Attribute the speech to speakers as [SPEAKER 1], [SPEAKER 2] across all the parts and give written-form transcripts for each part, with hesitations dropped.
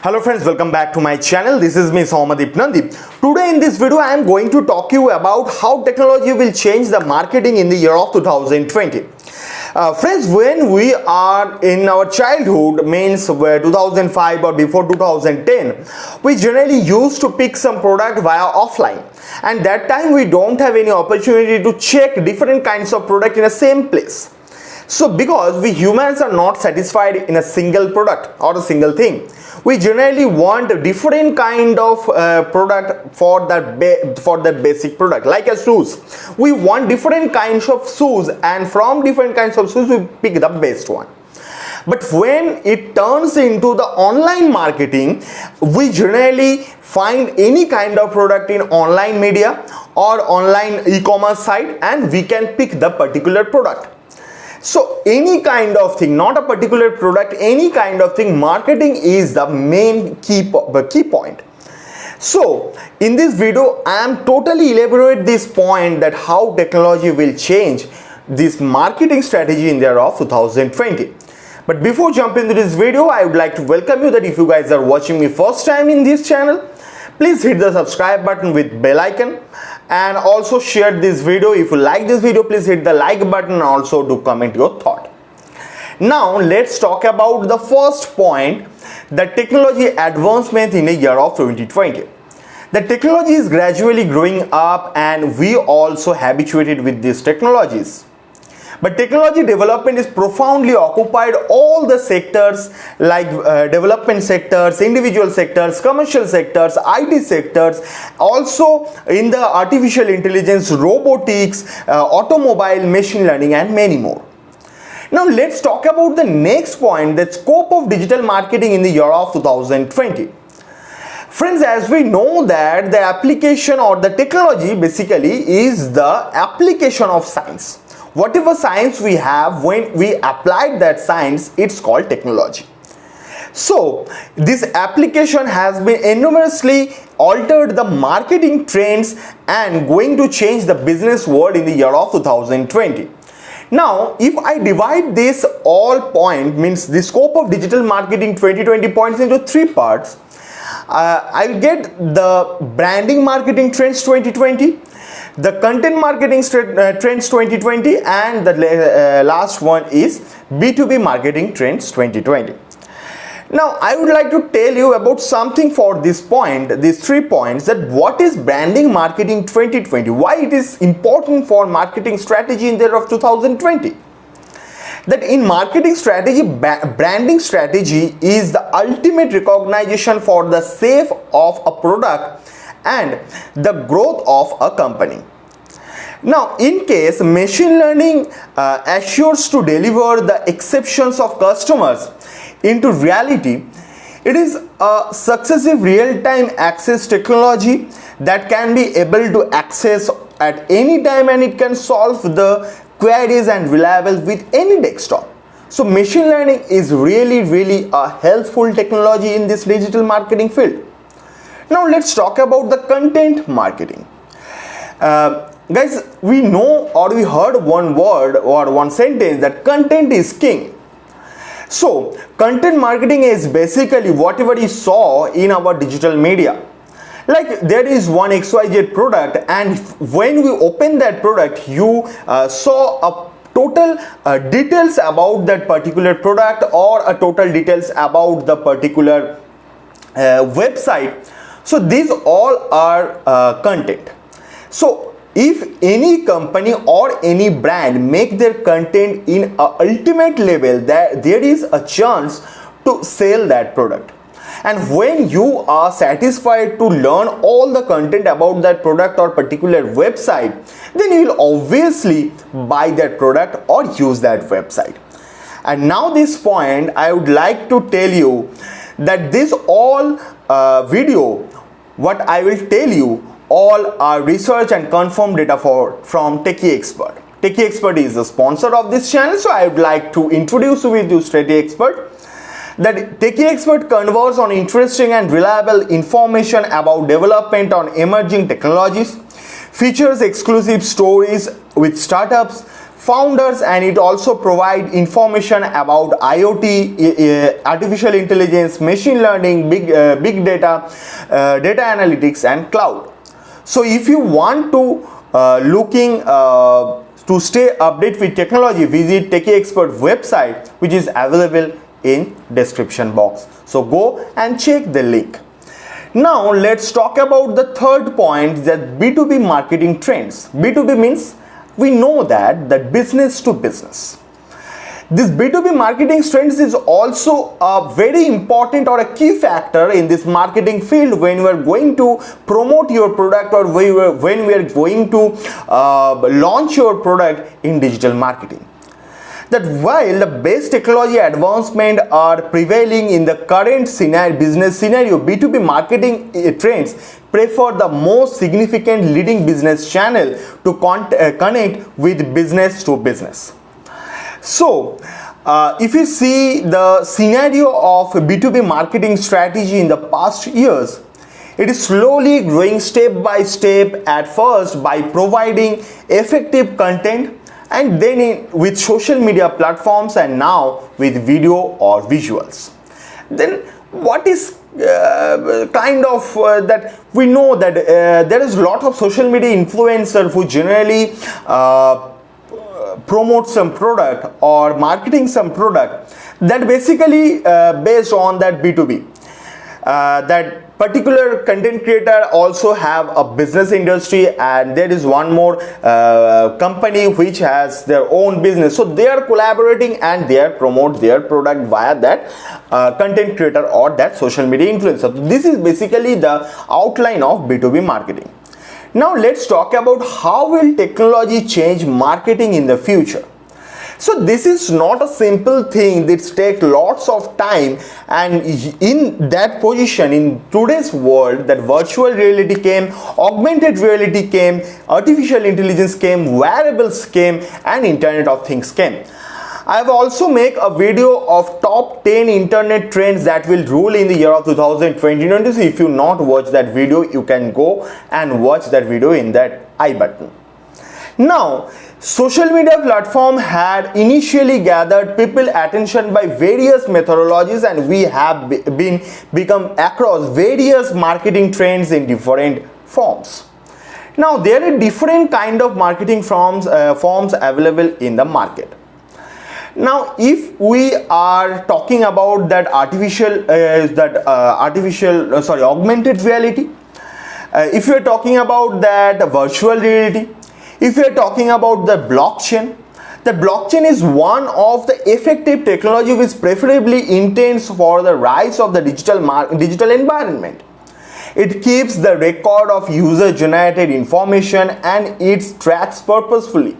[SPEAKER 1] Hello friends, welcome back to my channel. This is me Somadip Nandi. Today in this video I am going to talk you about how technology will change the marketing in the year of 2020. Friends, when we are in our childhood, means 2005 or before 2010, we generally used to pick some product via offline, and that time we don't have any opportunity to check different kinds of product in the same place. So because we humans are not satisfied in a single product or a single thing, we generally want a different kind of product for that basic product. Like a shoes, we want different kinds of shoes, and from different kinds of shoes we pick the best one. But when it turns into the online marketing, we generally find any kind of product in online media or online e-commerce site, and we can pick the particular product. So any kind of thing, not a particular product, any kind of thing, marketing is the main key point. So in this video I am totally elaborate this point, that how technology will change this marketing strategy in the year of 2020. But before jumping into this video, I would like to welcome you that if you guys are watching me first time in this channel, please hit the subscribe button with bell icon, and also share this video. If you like this video, please hit the like button and also do comment your thought. Now let's talk about the first point, the technology advancement in the year of 2020. The technology is gradually growing up and we also habituated with these technologies. But technology development is profoundly occupied all the sectors, like development sectors, individual sectors, commercial sectors, IT sectors, also in the artificial intelligence, robotics, automobile, machine learning, and many more. Now let's talk about the next point, the scope of digital marketing in the year of 2020. Friends, as we know that the application or the technology basically is the application of science. Whatever science we have, when we applied that science, it's called technology. So this application has been enormously altered the marketing trends and going to change the business world in the year of 2020. Now if I divide this all point, means the scope of digital marketing 2020 points, into three parts, I'll get the branding marketing trends 2020, the content marketing trends 2020, and the last one is B2B marketing trends 2020. Now I would like to tell you about something for this point, these 3 points, that what is branding marketing 2020, why it is important for marketing strategy in the year of 2020. That in marketing strategy, branding strategy is the ultimate recognition for the sale of a product and the growth of a company. Now in case machine learning assures to deliver the exceptions of customers into reality, it is a successive real-time access technology that can be able to access at any time, and it can solve the queries and reliable with any desktop. So machine learning is really a helpful technology in this digital marketing field. Now let's talk about the content marketing. Guys, we know or we heard one word or one sentence that content is king. So content marketing is basically whatever you saw in our digital media. Like there is one XYZ product, and when we open that product, you saw a total details about that particular product, or a total details about the particular website. So these all are content. So if any company or any brand make their content in a ultimate level, that there is a chance to sell that product. And when you are satisfied to learn all the content about that product or particular website, then you will obviously buy that product or use that website. And now this point, I would like to tell you that this all video, what I will tell you, all are research and confirmed data from Techie Expert. Techie Expert is the sponsor of this channel, so I would like to introduce you with Techie Expert. That Techie Expert converts on interesting and reliable information about development on emerging technologies, features exclusive stories with startups, founders, and it also provide information about IoT, artificial intelligence, machine learning, big data, data analytics, and cloud. So if you want to looking to stay updated with technology, visit Techie Expert website, which is available in description box. So go and check the link. Now let's talk about the third point, that B2B marketing trends. B2B means we know that business to business. This B2B marketing trends is also a very important or a key factor in this marketing field when we are going to promote your product, or when we are going to launch your product in digital marketing. That while the best technology advancement are prevailing in the current business scenario, B2B marketing trends prefer the most significant leading business channel to connect with business to business. So, if you see the scenario of B2B marketing strategy in the past years, it is slowly growing step by step, at first by providing effective content, and then with social media platforms, and now with video or visuals. Then what is that we know that there is a lot of social media influencers who generally promote some product or marketing some product that basically based on that B2B. That particular content creator also have a business industry, and there is one more company which has their own business. So they are collaborating and they are promote their product via that content creator or that social media influencer. This is basically the outline of B2B marketing. Now let's talk about how will technology change marketing in the future. So this is not a simple thing. This takes lots of time, and in that position, in today's world, that virtual reality came, augmented reality came, artificial intelligence came, wearables came, and Internet of Things came. I have also made a video of top 10 internet trends that will rule in the year of 2020. So if you not watch that video, you can go and watch that video in that I button. Now, social media platform had initially gathered people attention by various methodologies, and we have become across various marketing trends in different forms. Now, there are different kind of marketing forms available in the market. Now, if we are talking about that augmented reality, if you are talking about that virtual reality, if you are talking about the blockchain is one of the effective technology which preferably intends for the rise of the digital environment. It keeps the record of user generated information and it tracks purposefully.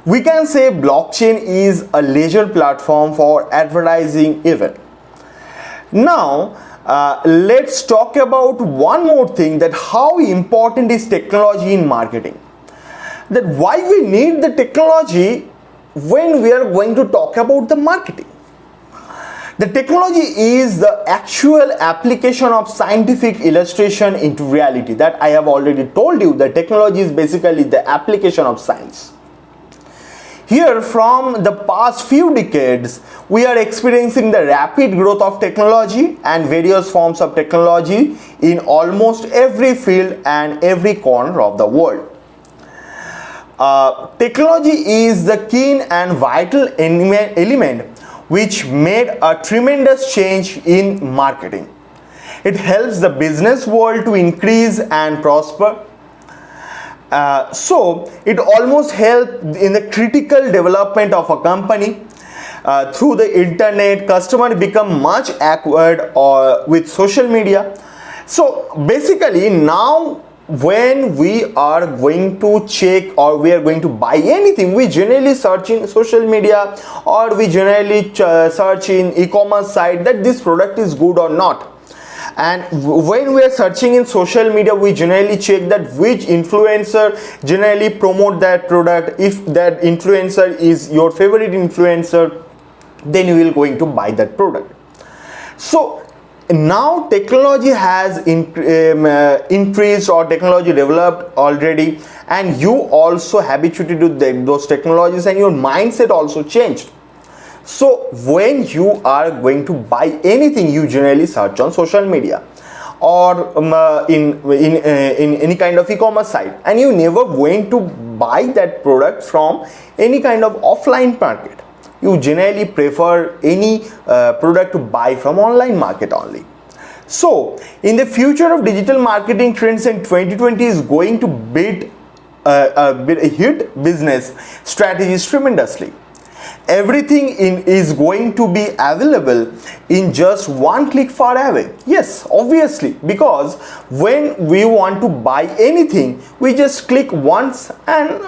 [SPEAKER 1] We can say blockchain is a leisure platform for advertising even. Now, let's talk about one more thing, that how important is technology in marketing. That why we need the technology when we are going to talk about the marketing. The technology is the actual application of scientific illustration into reality. That I have already told you, that technology is basically the application of science. Here, from the past few decades, we are experiencing the rapid growth of technology and various forms of technology in almost every field and every corner of the world. Technology is the keen and vital element which made a tremendous change in marketing. It helps the business world to increase and prosper. So it almost helps in the critical development of a company. Through the internet, customer become much acquired with social media. So basically now, when we are going to check or we are going to buy anything, we generally search in social media, or we generally search in e-commerce site that this product is good or not. And when we are searching in social media, we generally check that which influencer generally promote that product. If that influencer is your favorite influencer, then you will going to buy that product. So now technology has increased or technology developed already, and you also habituated to those technologies, and your mindset also changed. So when you are going to buy anything, you generally search on social media or in any kind of e-commerce site, and you never going to buy that product from any kind of offline market. You generally prefer any product to buy from online market only. So in the future of digital marketing trends in 2020 is going to hit business strategies tremendously. Everything is going to be available in just one click far away. Yes, obviously, because when we want to buy anything, we just click once and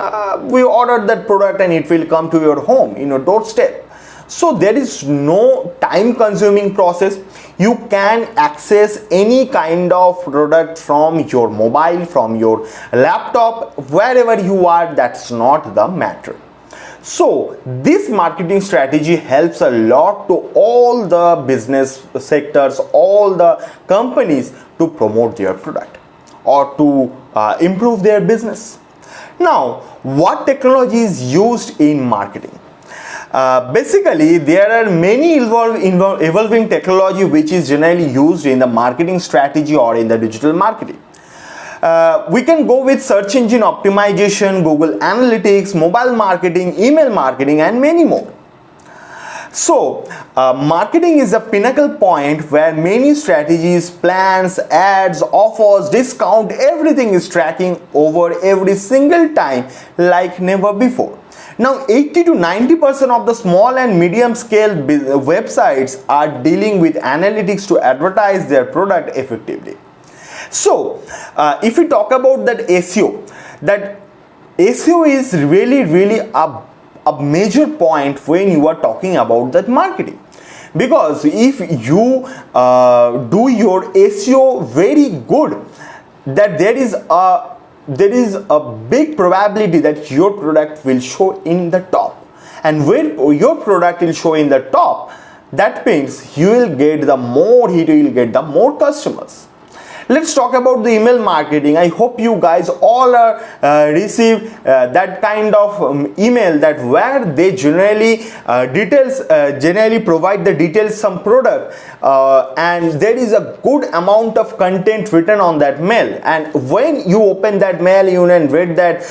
[SPEAKER 1] we order that product and it will come to your home, in your doorstep. So there is no time consuming process. You can access any kind of product from your mobile, from your laptop, wherever you are. That's not the matter. So this marketing strategy helps a lot to all the business sectors, all the companies to promote their product or to improve their business. Now, what technology is used in marketing? Basically, there are many evolving technology which is generally used in the marketing strategy or in the digital marketing. We can go with search engine optimization, Google Analytics, mobile marketing, email marketing, and many more. So, marketing is a pinnacle point where many strategies, plans, ads, offers, discount, everything is tracking over every single time like never before. Now, 80 to 90% of the small and medium scale websites are dealing with analytics to advertise their product effectively. So, if we talk about that SEO is really a major point when you are talking about that marketing. Because if you do your SEO very good, that there is a big probability that your product will show in the top. And when your product will show in the top, that means you will get the more hit, you will get the more customers. Let's talk about the email marketing. I hope you guys all receive that kind of email that where they generally provide the details some product and there is a good amount of content written on that mail, and when you open that mail you and read that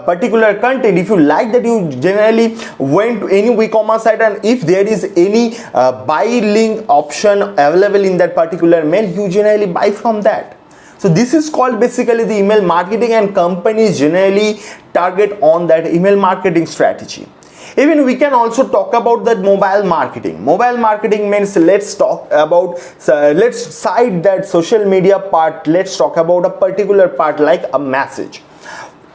[SPEAKER 1] particular content, if you like that, you generally went to any e-commerce site, and if there is any buy link option available in that particular mail, you generally buy from that. So this is called basically the email marketing, and companies generally target on that email marketing strategy. Even we can also talk about that mobile marketing. Mobile marketing means let's side that social media part, let's talk about a particular part like a message.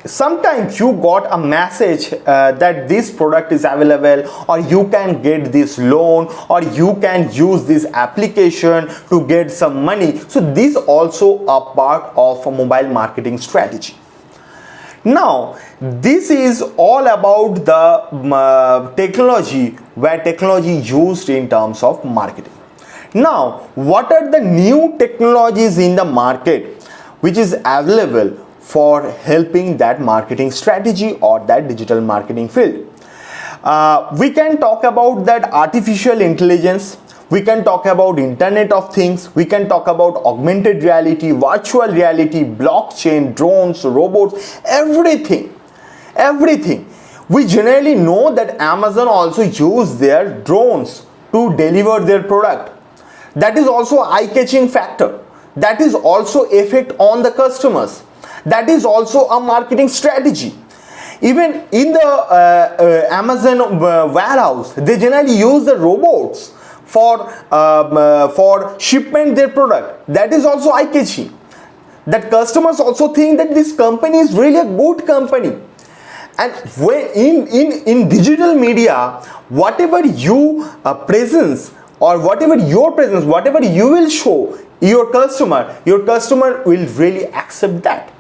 [SPEAKER 1] Sometimes you got a message that this product is available, or you can get this loan, or you can use this application to get some money. So this also a part of a mobile marketing strategy. Now this is all about the technology, where technology used in terms of marketing. Now what are the new technologies in the market which is available for helping that marketing strategy or that digital marketing field? We can talk about that artificial intelligence, we can talk about Internet of Things, we can talk about augmented reality, virtual reality, blockchain, drones, robots, everything. We generally know that Amazon also use their drones to deliver their product. That is also eye-catching factor. That is also effect on the customers. That is also a marketing strategy. Even in the Amazon warehouse, they generally use the robots for shipment their product. That is also eye-catching. That customers also think that this company is really a good company. And when in digital media, whatever you presence or whatever your presence, whatever you will show your customer will really accept that.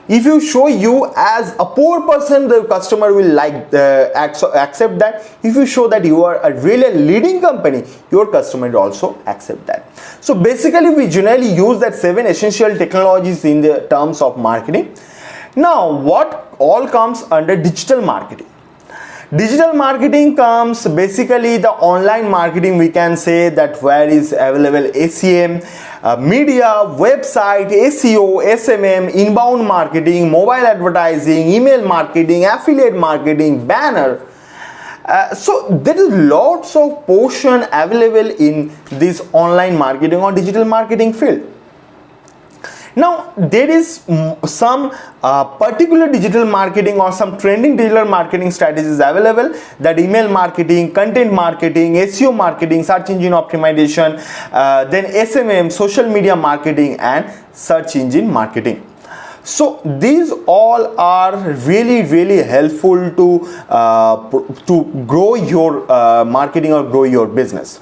[SPEAKER 1] If you show you as a poor person, the customer will like accept that. If you show that you are a really leading company, your customer will also accept that. So basically we generally use that 7 essential technologies in the terms of marketing. Now what all comes under digital marketing? Digital marketing comes basically the online marketing, we can say, that where is available SEM, media, website, SEO, SMM, inbound marketing, mobile advertising, email marketing, affiliate marketing, banner. So there is lots of portion available in this online marketing or digital marketing field. Now there is some particular digital marketing or some trending digital marketing strategies available, that email marketing, content marketing, SEO marketing, search engine optimization, then SMM, social media marketing, and search engine marketing. So these all are really helpful to grow your marketing or grow your business.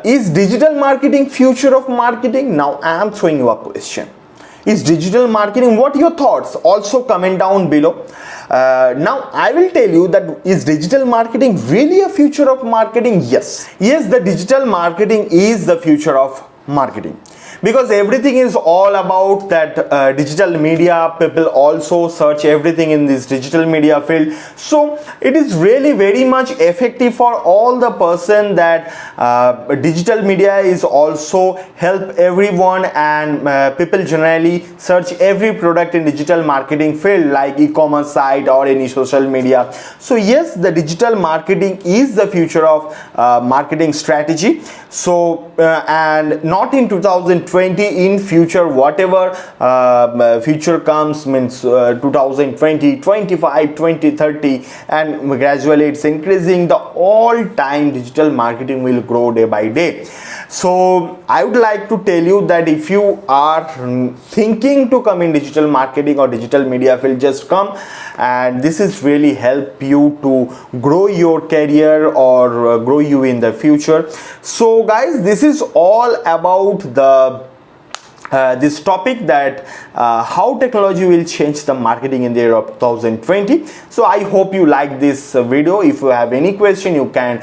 [SPEAKER 1] Is digital marketing future of marketing? Now I am throwing you a question. Is digital marketing, what your thoughts? Also comment down below. Now I will tell you that, is digital marketing really a future of marketing? Yes, the digital marketing is the future of marketing, because everything is all about that digital media. People also search everything in this digital media field, so it is really very much effective for all the person that digital media is also help everyone, and people generally search every product in digital marketing field, like e-commerce site or any social media. So yes, the digital marketing is the future of marketing strategy. So and not in 2020, in future, whatever future comes, means 2020, 25, 2030, and gradually it's increasing. The all-time digital marketing will grow day by day. So I would like to tell you that if you are thinking to come in digital marketing or digital media field, just come, and this is really help you to grow your career or grow you in the future. So guys, this is all about the this topic, that how technology will change the marketing in the year of 2020. So I hope you like this video. If you have any question, you can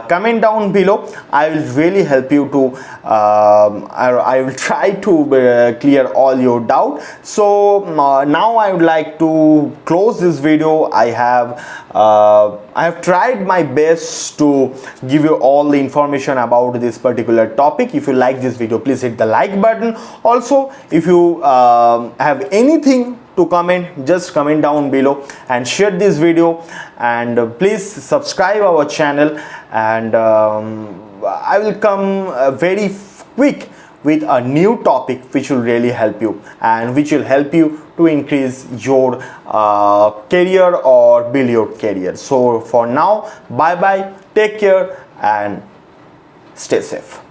[SPEAKER 1] comment down below. I will really help you to I will try to clear all your doubt. So now I would like to close this video. I have tried my best to give you all the information about this particular topic. If you like this video, please hit the like button. Also, if you have anything to comment, just comment down below and share this video, and please subscribe our channel, and I will come very quick with a new topic which will really help you, and which will help you to increase your career or build your career. So for now, bye bye, take care, and stay safe.